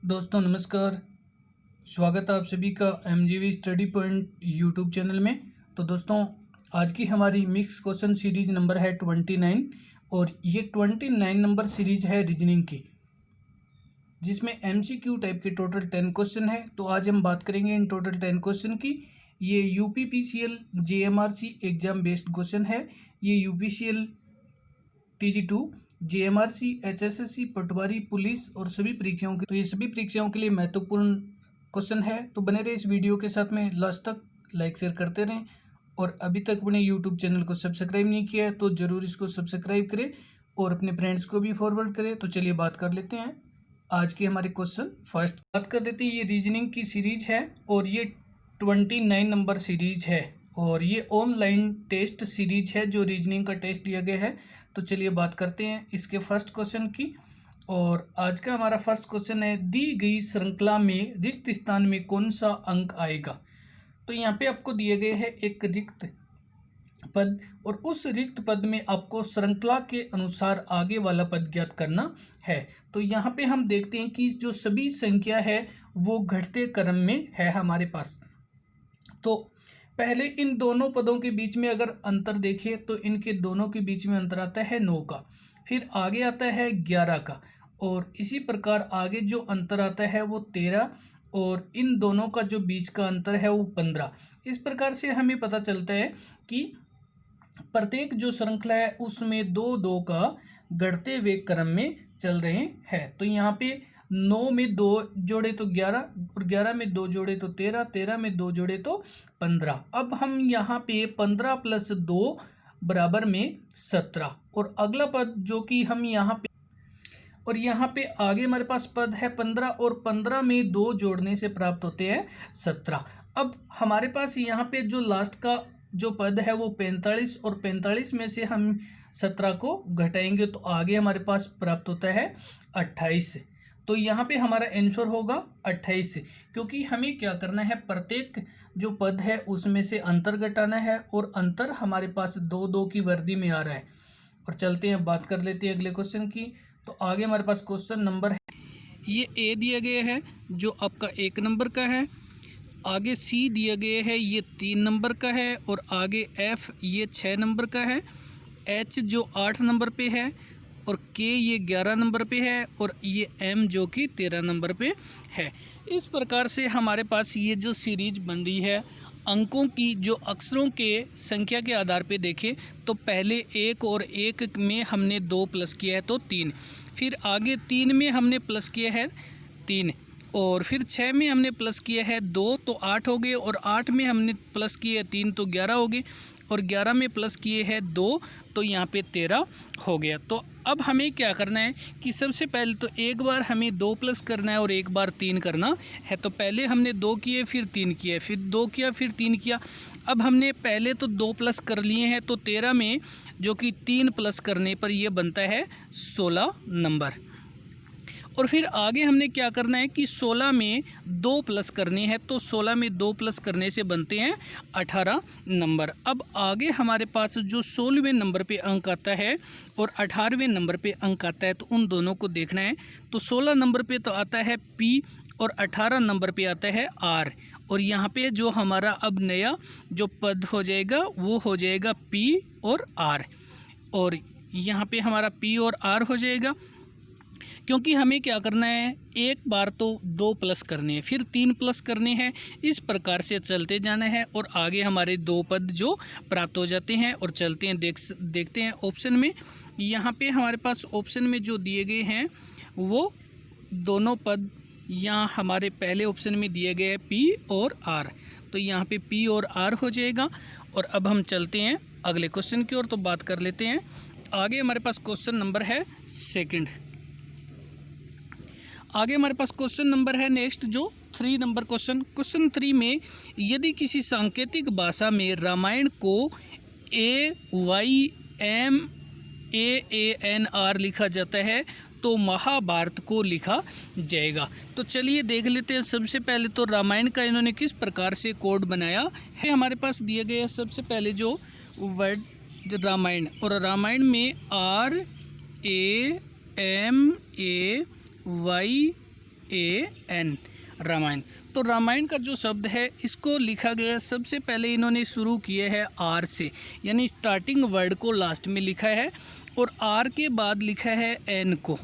दोस्तों नमस्कार। स्वागत है आप सभी का MGV study point YouTube channel में। तो दोस्तों आज की हमारी मिक्स क्वेश्चन सीरीज नंबर है 29 और ये 29 नंबर सीरीज है रीजनिंग की, जिसमें MCQ टाइप के टोटल 10 क्वेश्चन है। तो आज हम बात करेंगे इन टोटल 10 क्वेश्चन की। ये UPPCL JMRC exam based question है। ये UPCL TG2 JMRC HSSC पटवारी पुलिस और सभी परीक्षाओं के, तो ये सभी परीक्षाओं के लिए महत्वपूर्ण क्वेश्चन है। तो बने रहे इस वीडियो के साथ में लास्ट तक, लाइक शेयर करते रहें। और अभी तक अपने यूट्यूब चैनल को सब्सक्राइब नहीं किया है तो ज़रूर इसको सब्सक्राइब करें और अपने फ्रेंड्स को भी फॉरवर्ड करें। तो चलिए बात कर लेते हैं आज के हमारे क्वेश्चन। फर्स्ट बात कर देते हैं, ये रीजनिंग की सीरीज है और ये 29 नंबर सीरीज है और ये ऑनलाइन टेस्ट सीरीज है जो रीजनिंग का टेस्ट लिया गया है। तो चलिए बात करते हैं इसके फर्स्ट क्वेश्चन की। और आज का हमारा फर्स्ट क्वेश्चन है, दी गई श्रृंखला में रिक्त स्थान में कौन सा अंक आएगा। तो यहाँ पे आपको दिए गए है एक रिक्त पद और उस रिक्त पद में आपको श्रृंखला के अनुसार आगे वाला पद ज्ञात करना है। तो यहाँ पे हम देखते हैं कि जो सभी संख्या है वो घटते क्रम में है हमारे पास। तो पहले इन दोनों पदों के बीच में अगर अंतर देखिए तो इनके दोनों के बीच में अंतर आता है 9 का, फिर आगे आता है 11 का, और इसी प्रकार आगे जो अंतर आता है वो 13, और इन दोनों का जो बीच का अंतर है वो 15। इस प्रकार से हमें पता चलता है कि प्रत्येक जो श्रृंखला है उसमें 2-2 का घटते हुए क्रम में चल रहे हैं। तो यहाँ पे 9 में 2 जोड़े तो 11, और 11 में 2 जोड़े तो 13, 13 में 2 जोड़े तो 15। अब हम यहाँ पे 15 + 2 बराबर में 17, और अगला पद जो कि हम यहाँ पे, और यहाँ पे आगे हमारे पास पद है 15, और 15 में 2 जोड़ने से प्राप्त होते हैं 17। अब हमारे पास यहाँ पे जो लास्ट का जो पद है वो 45, और 45 में से हम 17 को घटाएंगे तो आगे हमारे पास प्राप्त होता है 28। तो यहाँ पे हमारा आंसर होगा 28, क्योंकि हमें क्या करना है, प्रत्येक जो पद है उसमें से अंतर घटाना है, और अंतर हमारे पास 2-2 की वर्दी में आ रहा है। और चलते हैं बात कर लेते हैं अगले क्वेश्चन की। तो आगे हमारे पास क्वेश्चन नंबर है, ये ए दिया गया है जो आपका 1 नंबर का है, आगे सी दिया गया है ये 3 नंबर का है, और आगे एफ ये 6 नंबर का है, एच जो 8 नंबर पे है, और के ये 11 नंबर पे है, और ये एम जो कि 13 नंबर पे है। इस प्रकार से हमारे पास ये जो सीरीज बन रही है अंकों की, जो अक्षरों के संख्या के आधार पे देखें तो पहले 1 और 1 में हमने 2 प्लस किया है तो 3, फिर आगे 3 में हमने प्लस किया है 3, और फिर 6 में हमने प्लस किया है 2 तो 8 हो गए, और 8 में हमने प्लस किए 3 तो 11 हो गए, और 11 में प्लस किए हैं 2 तो यहाँ पे 13 हो गया। तो अब हमें क्या करना है कि सबसे पहले तो एक बार हमें 2 प्लस करना है और एक बार 3 करना है। तो पहले हमने 2 किए, फिर 3 किए, फिर 2 किया, फिर 3 किया। अब हमने पहले तो 2 प्लस कर लिए हैं, तो 13 में जो कि 3 प्लस करने पर यह बनता है 16 नंबर। और फिर आगे हमने क्या करना है कि 16 में 2 प्लस करने हैं, तो 16 में 2 प्लस करने से बनते हैं 18 नंबर। अब आगे हमारे पास जो 16वें नंबर पे अंक आता है और 18वें नंबर पे अंक आता है, तो उन दोनों को देखना है। तो 16 नंबर पे तो आता है P और 18 नंबर पे आता है R, और यहाँ पे जो हमारा अब नया जो पद हो जाएगा वो हो जाएगा P और R, और यहाँ पे हमारा P और R हो जाएगा। क्योंकि हमें क्या करना है, एक बार तो 2 प्लस करने हैं, फिर 3 प्लस करने हैं, इस प्रकार से चलते जाना है, और आगे हमारे 2 पद जो प्राप्त हो जाते हैं। और चलते हैं देखते हैं ऑप्शन में। यहाँ पे हमारे पास ऑप्शन में जो दिए गए हैं वो दोनों पद यहाँ हमारे पहले ऑप्शन में दिए गए हैं P और R, तो यहाँ पे P और R हो जाएगा। और अब हम चलते हैं अगले क्वेश्चन की ओर, तो बात कर लेते हैं। आगे हमारे पास क्वेश्चन नंबर है सेकंड। आगे हमारे पास क्वेश्चन नंबर है नेक्स्ट जो 3 नंबर क्वेश्चन 3 में, यदि किसी सांकेतिक भाषा में रामायण को AYMAANR लिखा जाता है तो महाभारत को लिखा जाएगा। तो चलिए देख लेते हैं। सबसे पहले तो रामायण का इन्होंने किस प्रकार से कोड बनाया है। हमारे पास दिए गए सबसे पहले जो वर्ड रामायण, और रामायण में RAMAY RAN रामायण। तो रामायण का जो शब्द है इसको लिखा गया सबसे पहले इन्होंने शुरू किया है R से, यानी स्टार्टिंग वर्ड को लास्ट में लिखा है और R के बाद लिखा है N को।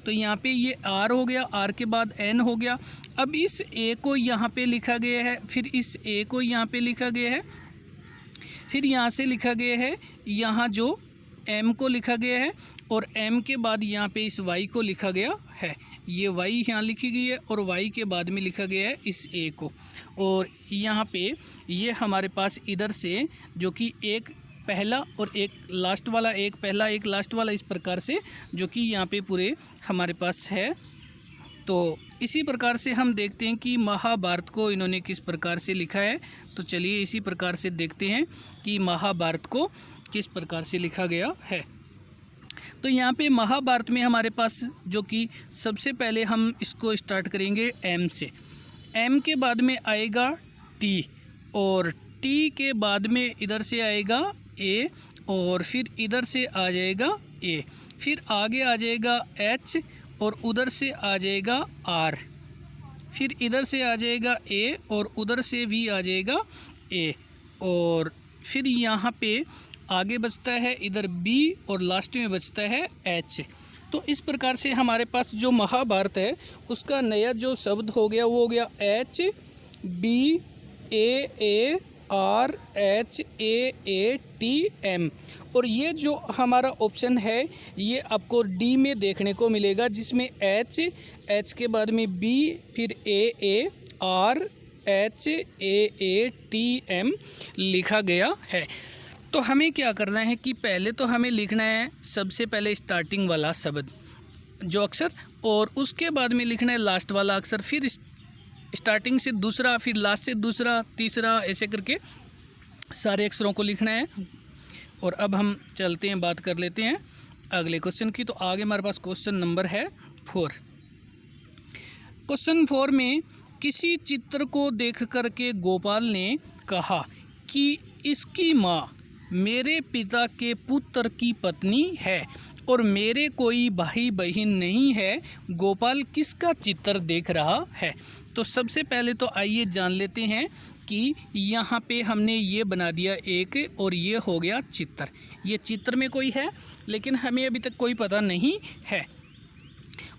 तो यहाँ पे ये R हो गया, R के बाद N हो गया। अब इस A को यहाँ पे लिखा गया है, फिर इस A को यहाँ पे लिखा गया है, फिर यहाँ से लिखा गया है, यहाँ जो M को लिखा गया है और M के बाद यहाँ पे इस Y को लिखा गया है। ये Y यहाँ लिखी गई है और Y के बाद में लिखा गया है इस A को। और यहाँ पे ये हमारे पास इधर से जो कि एक पहला और एक लास्ट वाला, एक पहला एक लास्ट वाला, इस प्रकार से जो कि यहाँ पे पूरे हमारे पास है। तो इसी प्रकार से हम देखते हैं कि महाभारत को इन्होंने किस प्रकार से लिखा है। तो चलिए इसी प्रकार से देखते हैं कि महाभारत को किस प्रकार से लिखा गया है। तो यहाँ पे महाभारत में हमारे पास जो कि सबसे पहले हम इसको स्टार्ट करेंगे M से। M के बाद में आएगा T और T के बाद में इधर से आएगा A और फिर इधर से आ जाएगा A, फिर आगे आ जाएगा H और उधर से आ जाएगा R, फिर इधर से आ जाएगा A और उधर से भी आ जाएगा A, और फिर यहाँ पे आगे बचता है इधर B और लास्ट में बचता है H। तो इस प्रकार से हमारे पास जो महाभारत है उसका नया जो शब्द हो गया वो हो गया HBAARHAATM। और ये जो हमारा ऑप्शन है ये आपको D में देखने को मिलेगा, जिसमें H के बाद में B फिर AARHAATM लिखा गया है। तो हमें क्या करना है कि पहले तो हमें लिखना है सबसे पहले स्टार्टिंग वाला शब्द जो अक्षर, और उसके बाद में लिखना है लास्ट वाला अक्षर, फिर स्टार्टिंग से दूसरा, फिर लास्ट से दूसरा, तीसरा, ऐसे करके सारे अक्षरों को लिखना है। और अब हम चलते हैं, बात कर लेते हैं अगले क्वेश्चन की। तो आगे हमारे पास क्वेश्चन नंबर है 4। क्वेश्चन 4 में किसी चित्र को देख कर के गोपाल ने कहा कि इसकी माँ मेरे पिता के पुत्र की पत्नी है और मेरे कोई भाई बहन नहीं है। गोपाल किसका चित्र देख रहा है? तो सबसे पहले तो आइए जान लेते हैं कि यहाँ पे हमने ये बना दिया एक, और ये हो गया चित्र। ये चित्र में कोई है लेकिन हमें अभी तक कोई पता नहीं है।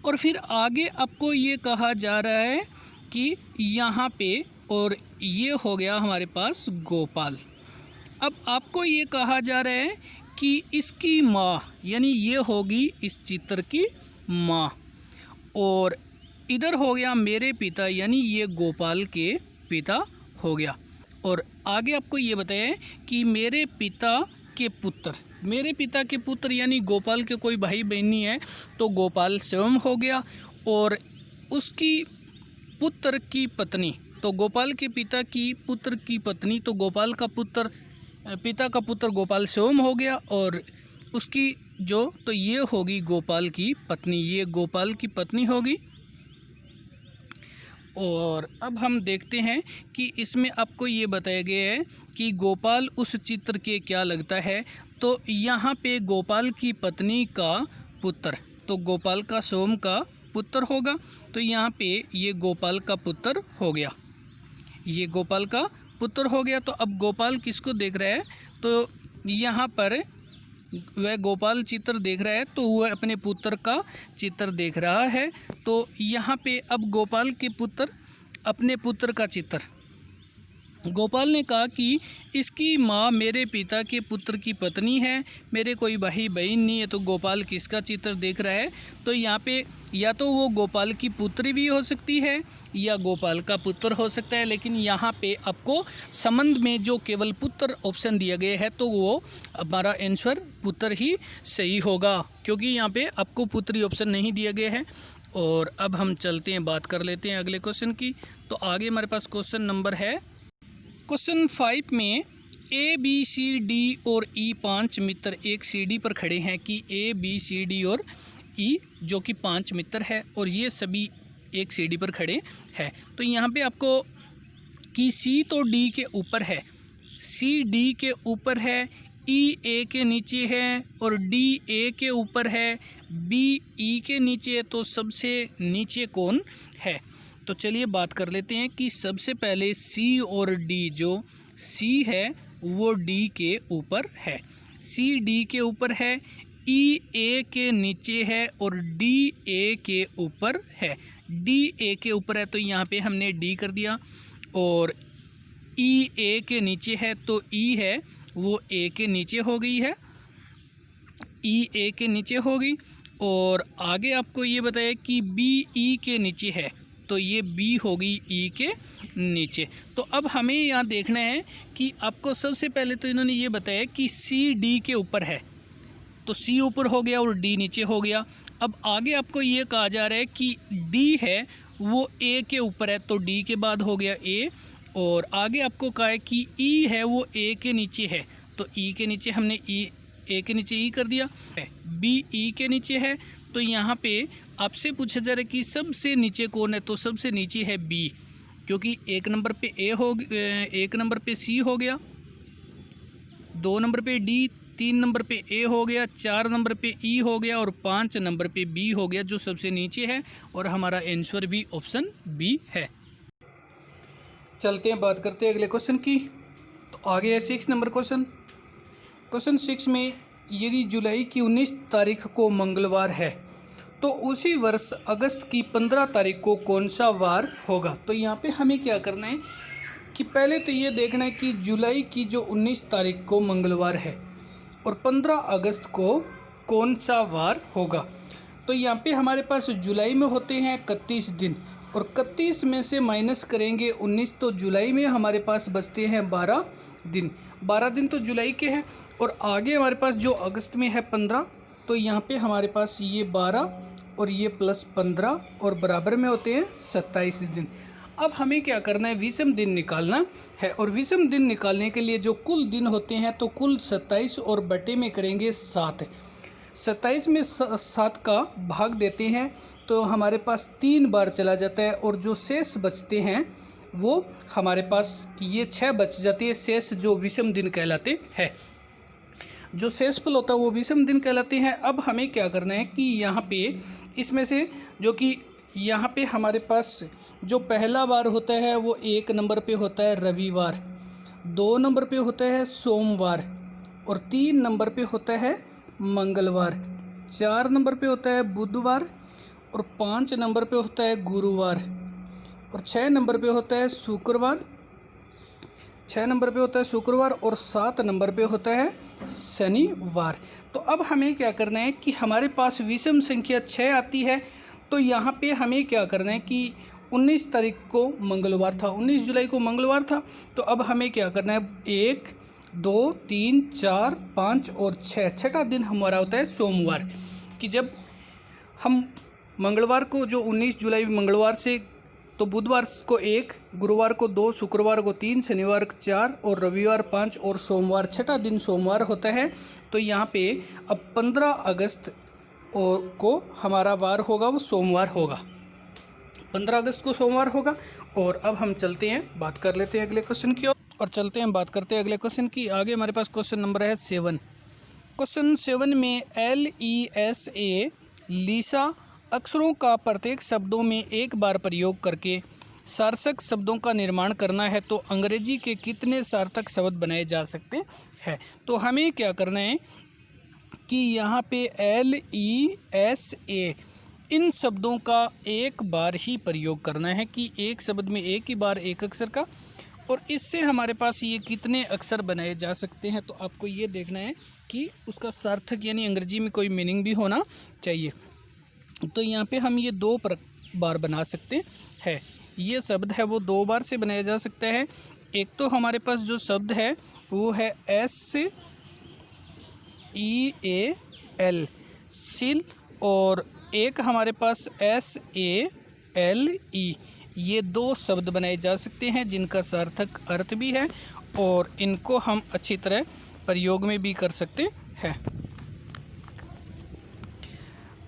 और फिर आगे आपको ये कहा जा रहा है कि यहाँ पे, और ये हो गया हमारे पास गोपाल। अब आपको ये कहा जा रहा है कि इसकी माँ, यानी ये होगी इस चित्र की माँ, और इधर हो गया मेरे पिता, यानी ये गोपाल के पिता हो गया। और आगे आपको ये बताया है कि मेरे पिता के पुत्र, मेरे पिता के पुत्र यानी गोपाल के कोई भाई बहन नहीं है, तो गोपाल स्वयं हो गया। और उसकी पुत्र की पत्नी, तो गोपाल के पिता की पुत्र की पत्नी, तो गोपाल का पुत्र, पिता का पुत्र गोपाल स्वयं हो गया। और उसकी जो, तो ये होगी गोपाल की पत्नी, ये गोपाल की पत्नी होगी। और अब हम देखते हैं कि इसमें आपको ये बताया गया है कि गोपाल उस चित्र के क्या लगता है। तो यहाँ पे गोपाल की पत्नी का पुत्र, तो गोपाल का सोम का पुत्र होगा। तो यहाँ पे ये गोपाल का पुत्र हो गया, ये गोपाल का पुत्र हो गया। तो अब गोपाल किसको देख रहा है? तो यहाँ पर वह गोपाल चित्र देख रहा है, तो वह अपने पुत्र का चित्र देख रहा है। तो यहाँ पे अब गोपाल के पुत्र अपने पुत्र का चित्र, गोपाल ने कहा कि इसकी माँ मेरे पिता के पुत्र की पत्नी है, मेरे कोई भाई बहन नहीं है। तो गोपाल किसका चित्र देख रहा है? तो यहाँ पे या तो वो गोपाल की पुत्री भी हो सकती है या गोपाल का पुत्र हो सकता है, लेकिन यहाँ पे आपको संबंध में जो केवल पुत्र ऑप्शन दिया गया है, तो वो हमारा आंसर पुत्र ही सही होगा, क्योंकि यहाँ पे आपको पुत्री ऑप्शन नहीं दिया गया है। और अब हम चलते हैं, बात कर लेते हैं अगले क्वेश्चन की। तो आगे हमारे पास क्वेश्चन नंबर है क्वेश्चन 5 में ABCD और E 5 मित्र एक सीढ़ी पर खड़े हैं कि ABCD और E जो कि 5 मित्र है और ये सभी एक सीढ़ी पर खड़े हैं। तो यहाँ पे आपको कि C तो D के ऊपर है, C D के ऊपर है, ई ए के नीचे है और डी ए के ऊपर है, बी ई के नीचे है, तो सबसे नीचे कौन है? तो चलिए बात कर लेते हैं कि सबसे पहले सी और डी, जो सी है वो डी के ऊपर है, सी डी के ऊपर है, ई ए के नीचे है और डी ए के ऊपर है, डी ए के ऊपर है तो यहाँ पे हमने डी कर दिया, और ई ए के नीचे है तो ई है वो ए के नीचे हो गई है, ई ए के नीचे हो गई। और आगे आपको ये बताया कि बी ई के नीचे है तो ये बी हो गई ई के नीचे। तो अब हमें यहाँ देखना है कि आपको सबसे पहले तो इन्होंने ये बताया कि सी डी के ऊपर है, तो सी ऊपर हो गया और डी नीचे हो गया। अब आगे आपको ये कहा जा रहा है कि डी है वो ए के ऊपर है तो डी के बाद हो गया ए, और आगे आपको कहा है कि ई है वो ए के नीचे है तो ई के नीचे हमने ई, ए के नीचे ई कर दिया, बी ई के नीचे है तो यहाँ पे आपसे पूछा जा रहा है कि सबसे नीचे कौन है, तो सबसे नीचे है बी, क्योंकि एक नंबर पे ए हो, एक नंबर पे सी हो गया, 2 नंबर पे डी, 3 नंबर पे ए हो गया, 4 नंबर पे ई हो गया और 5 नंबर पे बी हो गया जो सबसे नीचे है, और हमारा आंसर भी ऑप्शन बी है। चलते हैं बात करते हैं अगले क्वेश्चन की। तो आगे है 6 नंबर क्वेश्चन। क्वेश्चन 6 में यदि जुलाई की 19 तारीख को मंगलवार है तो उसी वर्ष अगस्त की 15 तारीख को कौन सा वार होगा? तो यहाँ पे हमें क्या करना है कि पहले तो ये देखना है कि जुलाई की जो 19 तारीख को मंगलवार है और 15 अगस्त को कौन सा वार होगा। तो यहाँ पे हमारे पास जुलाई में होते हैं 31 दिन, और 31 में से माइनस करेंगे 19 तो जुलाई में हमारे पास बचते हैं 12 दिन, 12 दिन तो जुलाई के हैं। और आगे हमारे पास जो अगस्त में है 15, तो यहाँ पे हमारे पास ये 12 और ये प्लस 15 और बराबर में होते हैं 27 दिन। अब हमें क्या करना है, विषम दिन निकालना है, और विषम दिन निकालने के लिए जो कुल दिन होते हैं तो कुल 27 और बटे में करेंगे 7, 27 में 7 का भाग देते हैं तो हमारे पास 3 बार चला जाता है, और जो शेष बचते हैं वो हमारे पास ये 6 बच जाती है, शेष जो विषम दिन कहलाते हैं, जो शेषफल होता है वो विषम दिन कहलाते हैं। अब हमें क्या करना है कि यहाँ पे इसमें से जो कि यहाँ पे हमारे पास जो पहला वार होता है वो 1 नंबर पे होता है रविवार, 2 नंबर पे होता है सोमवार, और 3 नंबर पे होता है मंगलवार, 4 नंबर पे होता है बुधवार, और 5 नंबर पे होता है गुरुवार, और 6 नंबर पे होता है शुक्रवार, 6 नंबर पे होता है शुक्रवार, और 7 नंबर पे होता है शनिवार। तो अब हमें क्या करना है कि हमारे पास विषम संख्या 6 आती है, तो यहाँ पे हमें क्या करना है कि 19 तारीख को मंगलवार था, 19 जुलाई को मंगलवार था, तो अब हमें क्या करना है 1 2 3 4 5 और 6, छठा दिन हमारा होता है सोमवार। कि जब हम मंगलवार को जो 19 जुलाई मंगलवार से, तो बुधवार को 1, गुरुवार को 2, शुक्रवार को 3, शनिवार को 4 और रविवार 5 और सोमवार छठा दिन सोमवार होता है। तो यहाँ पे अब 15 अगस्त को हमारा वार होगा वो सोमवार होगा, 15 अगस्त को सोमवार होगा। और अब हम चलते हैं बात कर लेते हैं अगले क्वेश्चन की और चलते हैं बात करते हैं अगले क्वेश्चन की। आगे हमारे पास क्वेश्चन नंबर है 7। क्वेश्चन 7 में LESA लीसा अक्षरों का प्रत्येक शब्दों में एक बार प्रयोग करके सार्थक शब्दों का निर्माण करना है, तो अंग्रेजी के कितने सार्थक शब्द बनाए जा सकते हैं? तो हमें क्या करना है कि यहाँ पे LESA इन शब्दों का एक बार ही प्रयोग करना है, कि एक शब्द में एक ही बार एक अक्षर का, और इससे हमारे पास ये कितने अक्षर बनाए जा सकते हैं। तो आपको ये देखना है कि उसका सार्थक यानी अंग्रेजी में कोई मीनिंग भी होना चाहिए। तो यहाँ पे हम ये 2 बार बना सकते हैं, ये शब्द है वो 2 बार से बनाया जा सकता है। एक तो हमारे पास जो शब्द है वो है SEAL सिल, और एक हमारे पास SALE, ये 2 शब्द बनाए जा सकते हैं जिनका सार्थक अर्थ भी है, और इनको हम अच्छी तरह प्रयोग में भी कर सकते हैं।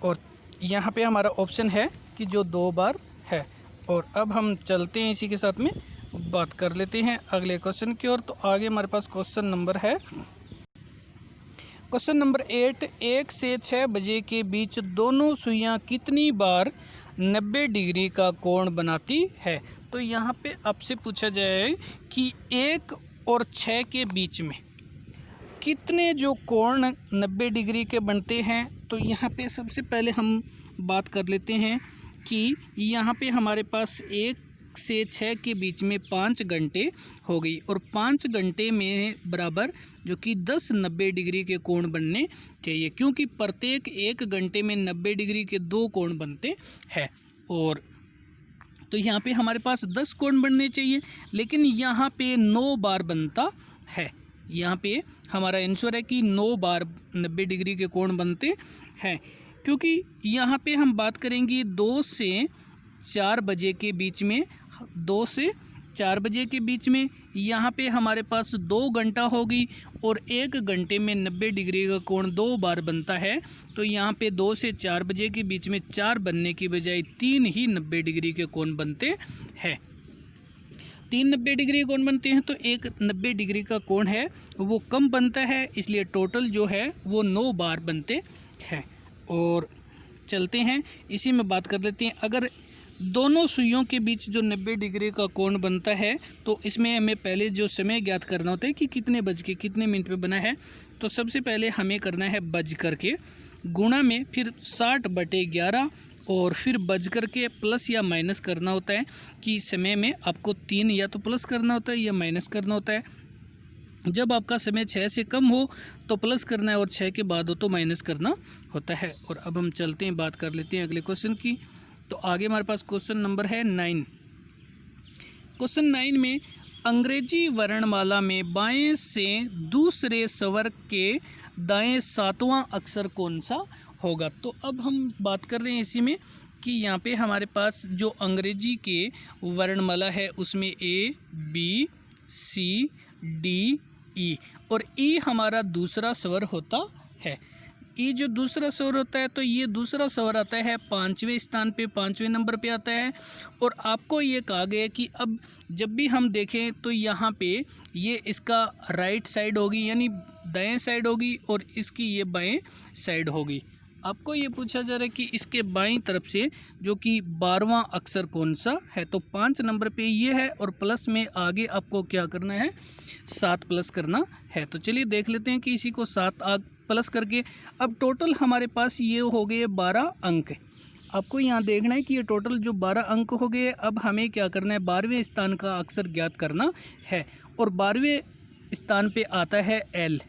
और यहाँ पे हमारा ऑप्शन है कि जो 2 बार है। और अब हम चलते हैं इसी के साथ में बात कर लेते हैं अगले क्वेश्चन की ओर। तो आगे हमारे पास क्वेश्चन नंबर है क्वेश्चन नंबर 8, 1 से 6 बजे के बीच दोनों सुइयां कितनी बार 90 डिग्री का कोण बनाती है। तो यहाँ पे आपसे पूछा जाए कि 1 और 6 के बीच में कितने जो कोण 90 डिग्री के बनते हैं। तो यहाँ पे सबसे पहले हम बात कर लेते हैं कि यहाँ पे हमारे पास 1 से 6 के बीच में 5 घंटे हो गई और 5 घंटे में बराबर जो कि 10 90 डिग्री के कोण बनने चाहिए, क्योंकि प्रत्येक 1 घंटे में 90 डिग्री के 2 कोण बनते हैं। और तो यहाँ पे हमारे पास 10 कोण बनने चाहिए, लेकिन यहाँ पे 9 बार बनता है। यहाँ पे हमारा आंसर है कि 9 बार 90 डिग्री के कोण बनते हैं, क्योंकि यहाँ पे हम बात करेंगे 2 से 4 बजे के बीच में। 2 से 4 बजे के बीच में यहाँ पे हमारे पास 2 घंटा होगी और 1 घंटे में 90 डिग्री का कोण 2 बार बनता है। तो यहाँ पे 2 से 4 बजे के बीच में 4 बनने की बजाय 3 ही 90 डिग्री के कोण बनते हैं। 3 90 डिग्री कोण बनते हैं, तो एक 90 डिग्री का कोण है वो कम बनता है, इसलिए टोटल जो है वो 9 बार बनते हैं। और चलते हैं इसी में बात कर लेते हैं। अगर दोनों सुइयों के बीच जो 90 डिग्री का कोण बनता है, तो इसमें हमें पहले जो समय ज्ञात करना होता है कि कितने बज के कितने मिनट पे बना है। तो सबसे पहले हमें करना है बज करके गुणा में, फिर 60/11 और फिर बज करके प्लस या माइनस करना होता है कि समय में आपको 3 या तो प्लस करना होता है या माइनस करना होता है। जब आपका समय 6 से कम हो तो प्लस करना है और 6 के बाद हो तो माइनस करना होता है। और अब हम चलते हैं, बात कर लेते हैं अगले क्वेश्चन की। तो आगे हमारे पास क्वेश्चन नंबर है 9। क्वेश्चन 9 में अंग्रेजी वर्णमाला में बाएं से दूसरे स्वर के दाएं 7वां अक्षर कौन सा होगा। तो अब हम बात कर रहे हैं इसी में कि यहाँ पे हमारे पास जो अंग्रेजी के वर्णमाला है उसमें A B C D E और E हमारा दूसरा स्वर होता है। ये जो दूसरा स्वर होता है, तो ये दूसरा स्वर आता है 5वें स्थान पे, 5वें नंबर पे आता है। और आपको ये कहा गया कि अब जब भी हम देखें तो यहाँ पे ये इसका राइट साइड होगी, यानी दाएं साइड होगी, और इसकी ये बाएं साइड होगी। आपको ये पूछा जा रहा है कि इसके बाईं तरफ से जो कि 12वां अक्षर कौन सा है। तो 5 नंबर पे ये है और प्लस में आगे आपको क्या करना है, 7 प्लस करना है। तो चलिए देख लेते हैं कि इसी को 7 प्लस करके अब टोटल हमारे पास ये हो गए 12 अंक। आपको यहाँ देखना है कि ये टोटल जो 12 अंक हो गए। अब हमें क्या करना है, 12वें स्थान का अक्षर ज्ञात करना है और 12वें स्थान पे आता है L।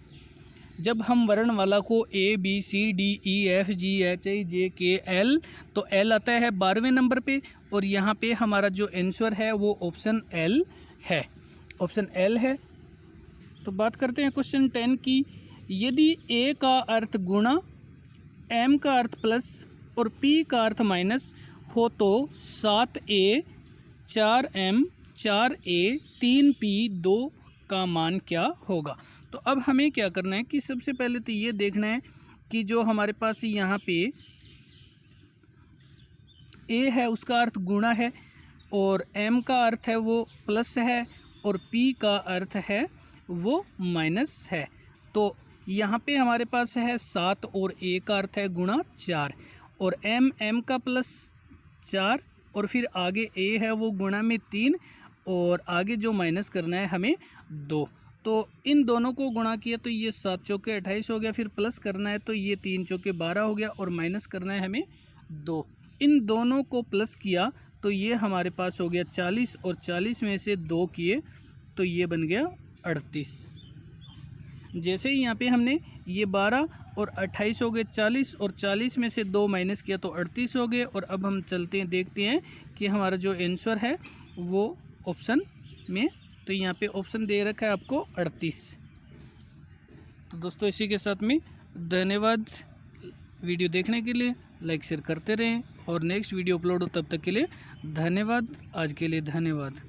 जब हम वर्णमाला को A B C D E F G H I J K L, तो L आता है 12वें नंबर पे और यहाँ पे हमारा जो आंसर है वो ऑप्शन L है, ऑप्शन L है। तो बात करते हैं क्वेश्चन 10 की। यदि A का अर्थ गुणा, M का अर्थ प्लस और P का अर्थ माइनस हो तो 7A 4M 4A 3P 2 का मान क्या होगा। तो अब हमें क्या करना है कि सबसे पहले तो ये देखना है कि जो हमारे पास यहाँ पे A है उसका अर्थ गुणा है और M का अर्थ है वो प्लस है और P का अर्थ है वो माइनस है। तो यहाँ पे हमारे पास है 7 और A का अर्थ है गुणा 4 और M का प्लस 4 और फिर आगे A है वो गुणा में 3 और आगे जो माइनस करना है हमें 2। तो इन दोनों को गुणा किया तो ये 7 चौके 28 हो गया, फिर प्लस करना है तो ये 3 चौके 12 हो गया और माइनस करना है हमें 2। इन दोनों को प्लस किया तो ये हमारे पास हो गया 40 और 40 में से 2 किए तो ये बन गया 38। जैसे ही यहाँ पे हमने ये 12 और 28 हो गए 40 और 40 में से 2 माइनस किया तो 38 हो गए। और अब हम चलते हैं, देखते हैं कि हमारा जो आंसर है वो ऑप्शन में, तो यहाँ पे ऑप्शन दे रखा है आपको 38। तो दोस्तों इसी के साथ में धन्यवाद वीडियो देखने के लिए, लाइक शेयर करते रहें और नेक्स्ट वीडियो अपलोड हो तब तक के लिए धन्यवाद। आज के लिए धन्यवाद।